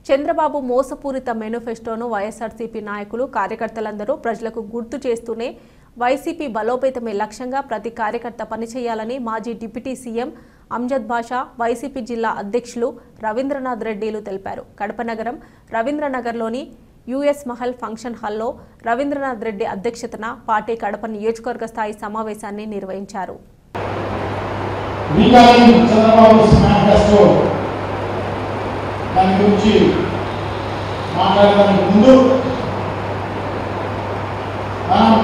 చంద్రబాబు మోసపూరిత మేనిఫెస్టోను వైఎస్ఆర్సీపీ నాయకులు కార్యకర్తలందరూ ప్రజలకు గుర్తు చేస్తూనే వైసీపీ బలోపేతమే లక్ష్యంగా ప్రతి కార్యకర్త పనిచేయాలని మాజీ డిప్యూటీ సీఎం అంజద్ బాషా వైసీపీ జిల్లా అధ్యక్షులు రవీంద్రనాథ్ రెడ్డిలు తెలిపారు. కడప నగరం రవీంద్రనగర్లోని యుఎస్ మహల్ ఫంక్షన్ హాల్లో రవీంద్రనాథ్ రెడ్డి అధ్యక్షతన పార్టీ కడప నియోజకవర్గ స్థాయి సమావేశాన్ని నిర్వహించారు. దాని గురించి మాట్లాడడానికి ముందు మనం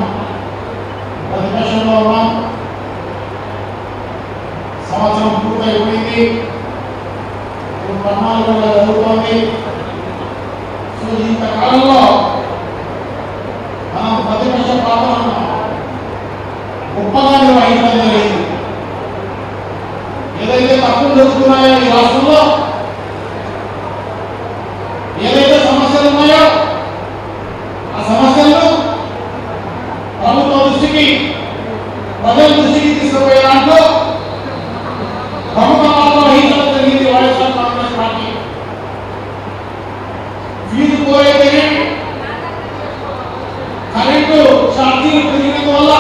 ప్రతిపక్షంలో ఉన్నాం. సంవత్సరం పూర్తయిపోయింది, ప్రణాళిక జరుగుతోంది. సో ఇంతకాలంలో మనం ప్రతిపక్ష పాత్రను గొప్పగా నిర్వహించడం జరిగింది. ఏదైతే తప్పులు జరుగుతున్నాయో ఈ రాష్ట్రంలో, ఏదైతే సమస్యలు ఉన్నాయో ఆ సమస్యలను ప్రభుత్వ దృష్టికి, ప్రజల దృష్టికి తీసుకుపోయే దాంట్లో ప్రముఖ పాత్ర వహించడం జరిగింది వైఎస్ఆర్ కాంగ్రెస్ పార్టీ. ఫీజు పోరైతేనే, కరెంటు ఛార్జీలు పెరిగినందు వల్ల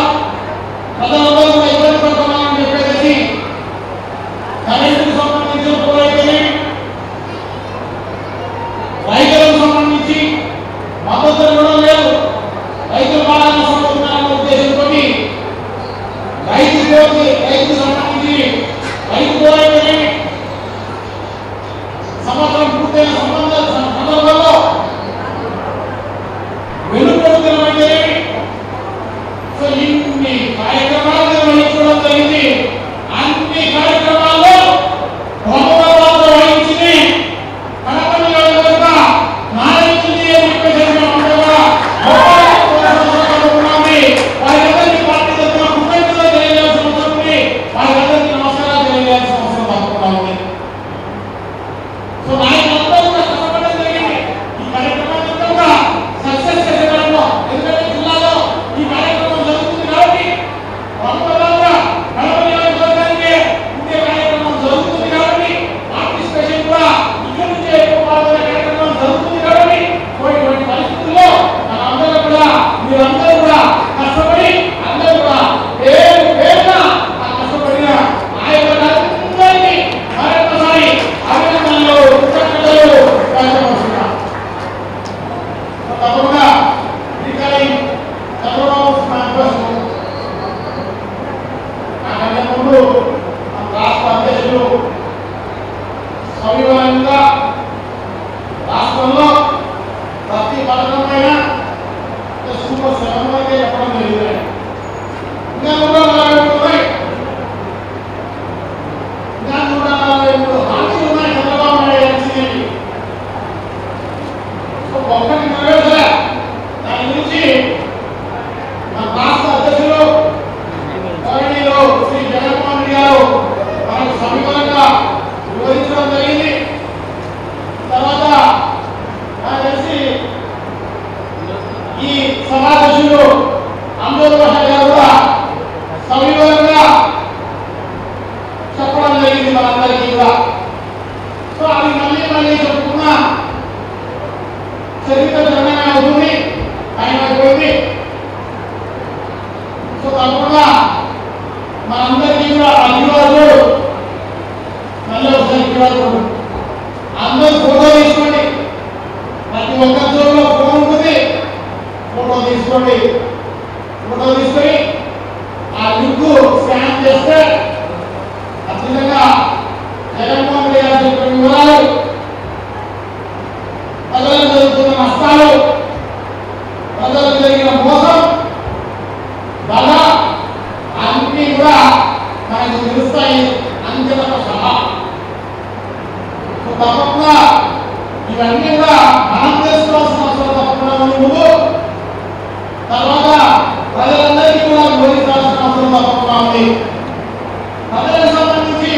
ప్రజలందరూ కూడా ఇబ్బంది పడుతున్నారని చెప్పేసి కరెంటుకు సంబంధించిన పోరైతేనే, రైతులకు సంబంధించి మద్దతు ఇవ్వడం లేదు, రైతులు బాగా నష్టపోతున్నారన్న ఉద్దేశంతో రైతుకు సంబంధించి రైతు పోరాటమే సంవత్సరం పూర్తయిన సందర్భంలో వెలుపడుతున్నమైతే సో ఇన్ని కార్యక్రమాలు నిర్వహించడం జరిగింది. అన్ని కార్యక్రమాల్లో ప్రముఖ పాత్ర వహించింది కడప నియోజకవర్గ నాయకులు అని చెప్పేసి వారికందరికీ పార్టీ తరఫున కృతజ్ఞతలు తెలియజేయాల్సిన అవసరం ఉంది. వారికందరికీ నమస్కారాలు తెలియజేయాల్సిన అవసరం తప్పకుండా ఉంది. సో నాయకులందరూ కూడా కష్టపడడం జరిగింది ఈ కార్యక్రమాన్ని కూడా సక్సెస్ చేసేదాంట్లో. ఎందుకంటే జిల్లాలో ఈ కార్యక్రమం జరుగుతుంది కాబట్టి ప్రముఖంగా కడప నియోజకవర్గానికి ఉండే కార్యక్రమం జరుగుతుంది కాబట్టి పార్టిసిపేషన్ కూడా ఇక్కడ నుంచే ఎక్కువ పాల్గొనే కార్యక్రమం జరుగుతుంది కాబట్టి ఇటువంటి పరిస్థితుల్లో మనందరూ కూడా మీరందరూ కూడా కష్టపడి అందరూ కూడా పేరు పేరున ఆ కష్టపడిన నాయకులందరికీ మరొకసారి అభినందనలు, కృతజ్ఞతలు వ్యక్తపరుస్తున్నాం. తప్పకుండా రికార్డింగ్ చంద్రబాబు మేనిఫెస్టో నాకంటే ముందు మన రాష్ట్ర అధ్యక్షులు సవివరంగా రాష్ట్రంలో ప్రతి పథకం పైన సూపర్ 7 వరకే చెప్పడం జరిగింది. ఇంకా 143 ఉన్నాయి, ఇంకా 143 హామీలు ఉన్నాయి చంద్రబాబు నాయుడు ఇచ్చినవి. సో ఒక్కటి నెరవేర్చలే. దాని గురించి మన రాష్ట్ర అధ్యక్షులు గౌరవనీయులు శ్రీ జగన్మోహన్ రెడ్డి గారు మనకు సమీపంగా వివరించడం జరిగింది. తర్వాత నాకు తెలిసి ఈ సమావేశంలో అంజద్ బాషా గారు కూడా సవివరంగా చెప్పడం జరిగింది మనందరికీ కూడా. సో అది మళ్ళీ చెప్పుకున్నా చరిత్ర జనమే అవుతుంది, టైం అయిపోయింది. సో తప్పకుండా మనందరికీ కూడా అధికారులు మళ్ళీ ఒకసారి కోరుకుంటున్నాం, అందరూ ఫోటో తీసుకోండి. ప్రతి ఒక్కరి జోబులో ఫోన్ ఉంటుంది, ఫోటో తీసుకోండి. ఫోటో తీసుకొని ఆ లింక్ స్కాన్ చేస్తే ఖచ్చితంగా జగన్మోహన్ రెడ్డి గారు చెప్పిన వివరాలు, ప్రజలకు జరుగుతున్న నష్టాలు, ప్రజలకు జరిగిన మోసం, బాధ అన్నీ కూడా మనకు తెలుస్తాయి అంకెలతో సహా. తప్పకుండా ఇవన్నీ కూడా మనం తెలుసుకోవాల్సిన అవసరం తప్పకుండా ఉంది. ముందు తర్వాత ప్రజలందరికీ కూడా వివరించాల్సిన అవసరం తప్పకుండా ఉంది. ప్రజలకు సంబంధించి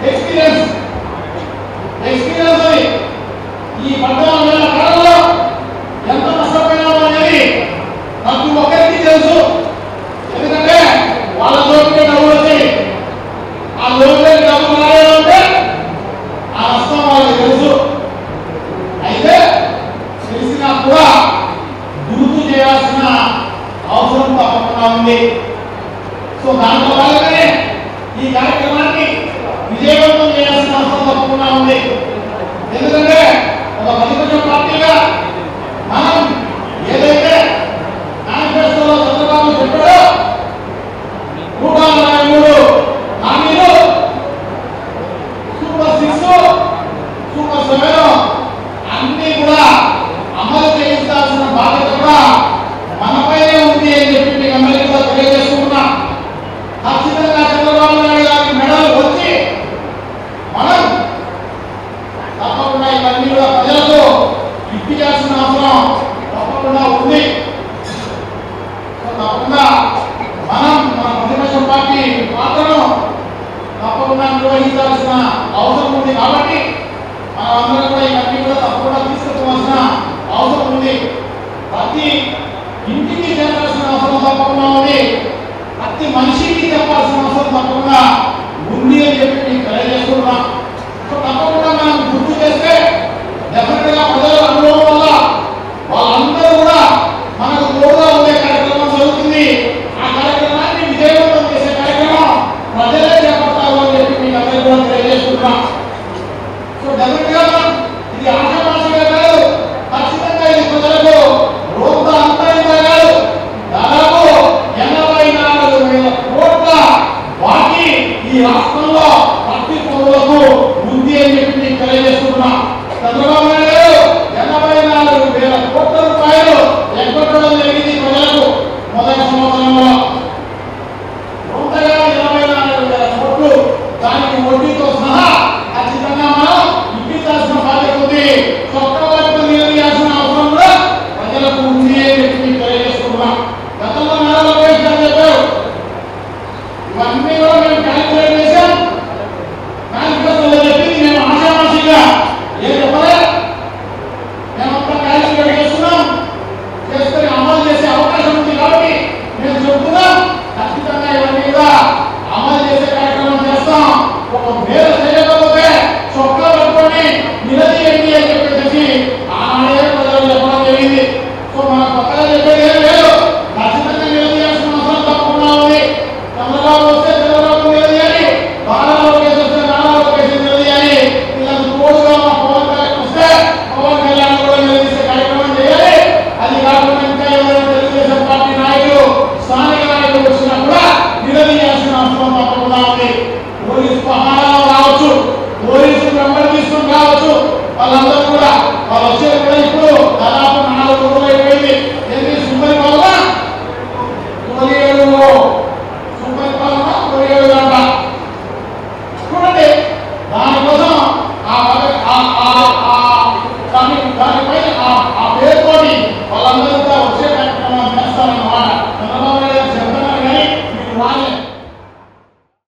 ఎక్స్పీరియన్స్ ఈ 14 ఏళ్ల కాలంలో ఎంత నష్టపోయినామో అనేది ప్రతి ఒక్కరికి తెలుసు. ఎందుకంటే వాళ్ళ జోబుకే డబ్బులు వచ్చి ఆ జోబుకే డబ్బులు రాయాలంటే ఆ నష్టం వాళ్ళకి తెలుసు. ఉంది. సో దాంట్లో భాగంగానే ఈ కార్యక్రమాన్ని విజయవంతం చేయాల్సిన అవసరం తప్పకుండా ఉంది. ఎందుకంటే ఒక ప్రతిపక్ష పార్టీగా మనం ఏదైతే మేనిఫెస్టోలో చంద్రబాబు చెప్పాడో 143 హామీలు సూపర్ 6 సూపర్ 7 అన్ని కూడా అమలు చేయించాల్సిన బాధ్యత కూడా మనపైనే ఉంది అని చెప్పి మీకు అందరికీ కూడా తెలియజేసుకుంటున్నా. ఖచ్చితంగా చంద్రబాబు నాయుడు గారికి మెడలు వచ్చి మనం తప్పకుండా ఇవన్నీ కూడా ప్రజలకు ఇప్పించాల్సిన అవసరం తప్పకుండా ఉంది. తప్పకుండా మనం మన ప్రతిపక్ష పార్టీ పాత్రను తప్పకుండా నిర్వహించాల్సిన అవసరం ఉంది. కాబట్టి మనం అందరం కూడా ఇవన్నీ కూడా తప్పకుండా తీసుకుపోవాల్సిన అవసరం ఉంది. ప్రతి ఇంటికి చేరాల్సిన అవసరం తప్పకుండా ఉంది. ప్రతి మనిషికి చెప్పాల్సిన అవసరం తప్పకుండా ఉంది అని చెప్పి